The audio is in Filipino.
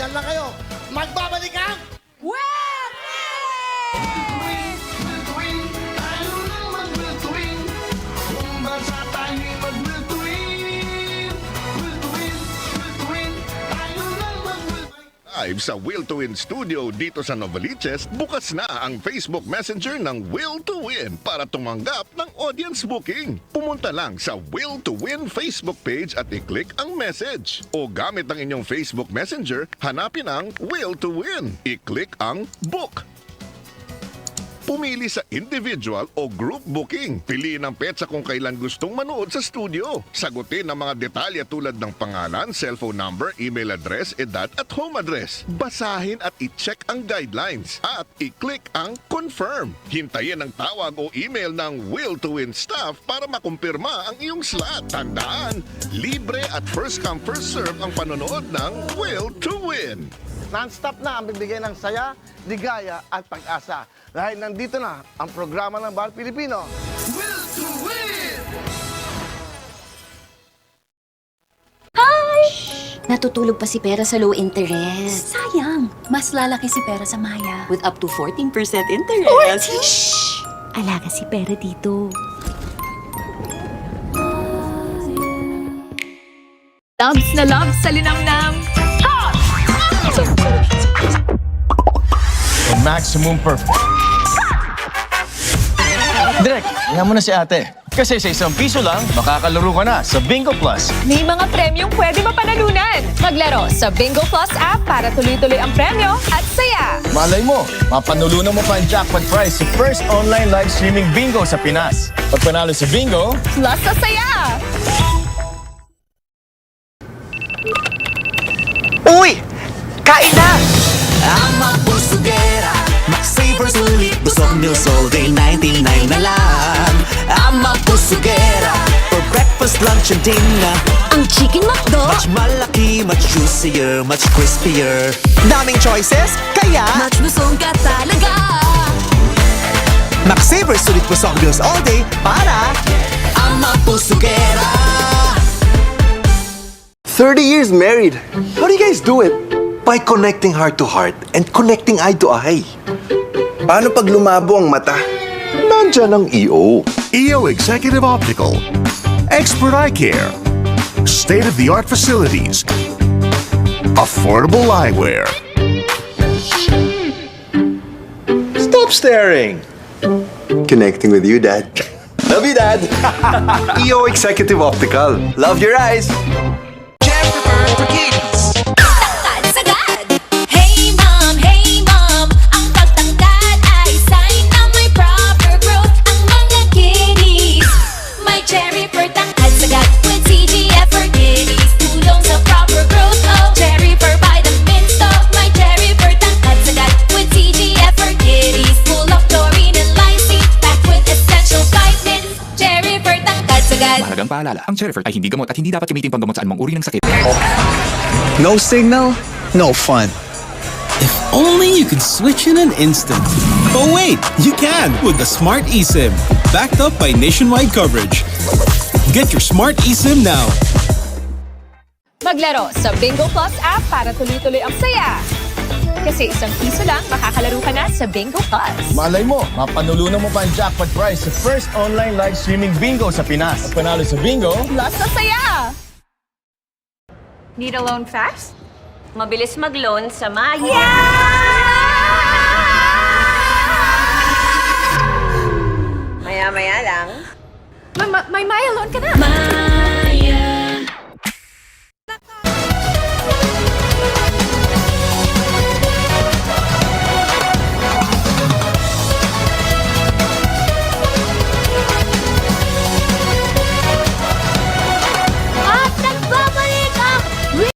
dyan lang kayo. Magbabalik ang... Live sa Will to Win Studio dito sa Novaliches, bukas na ang Facebook Messenger ng Will to Win para tumanggap ng audience booking. Pumunta lang sa Will to Win Facebook page at i-click ang message. O gamit ang inyong Facebook Messenger, hanapin ang Will to Win. I-click ang Book. Pumili sa individual o group booking. Piliin ang petsa kung kailan gustong manood sa studio. Sagutin ang mga detalye tulad ng pangalan, cellphone number, email address, edad at home address. Basahin at i-check ang guidelines at i-click ang confirm. Hintayin ang tawag o email ng Will to Win staff para makumpirma ang iyong slot. Tandaan, libre at first come first serve ang panonood ng Will to Win. Non-stop na ang bibigay ng saya, ligaya at pag-asa. Dahil nandito na ang programa ng Bawat Pilipino. Will to Win! Hi! Natutulog pa si Pera sa low interest. Sayang, mas lalaki si Pera sa Maya. With up to 14% interest. Shhh! Alaga si Pera dito. Loves na loves sa linamnam. Maximum perfect. Direk, tingnan mo na si ate. Kasi sa ₱1 lang, makakalaro ka na sa Bingo Plus. May mga premyong pwede mapanalunan. Maglaro sa Bingo Plus app para tuloy-tuloy ang premyo at saya. Malay mo, mapanulunan mo pa ang jackpot prize sa first online live streaming bingo sa Pinas. Pag panalo sa bingo, Plus sa saya. Uy! Kain na! Ang mga pusugera, Mac-Saver sulit, busog meals all day, 99 na lang. Ang mga pusugera, for breakfast, lunch, and dinner. Ang Chicken McDo, Much malaki, much juicier, much crispier. Daming choices, kaya much busog ka talaga. Mac-Saver sulit, busog meals all day, para ang mga pusugera. 30 years married. How do you guys do it? By connecting heart to heart and connecting eye to eye. Paano pag lumabo ang mata? Nandyan ang EO. EO Executive Optical, expert eye care, state-of-the-art facilities, affordable eyewear. Stop staring. Connecting with you, Dad. Love you, Dad. EO Executive Optical. Love your eyes. Sagad! Hey mom, ang pagtangkad ay sign na may proper growth ang mga kiddies. May cherry for tangkad sagad with CGF for kiddies. Tulong sa proper growth of cherry for vitamins to. May cherry for tangkad sagad with CGF for kiddies. Full of chlorine and lysine, packed with essential vitamins. Cherry for tangkad sagad. Mahalagang paalala, ang Cherryfert ay hindi gamot at hindi dapat gamitin panggamot sa anumang uri ng sakit. No signal, no fun. If only you could switch in an instant. But wait, you can with the Smart eSIM, backed up by nationwide coverage. Get your Smart eSIM now. Maglaro sa Bingo Plus app para tuloy-tuloy ang saya. Kasi ₱1 lang, makakalaro ka na sa Bingo Plus. malay mo, mapanulunan mo pa ang jackpot prize sa first online live streaming bingo sa Pinas. Pag panalo sa bingo, Plus sa saya. Need a loan fast? Mabilis mag-loan sa Maya. Maya-maya lang. May Maya loan ka na.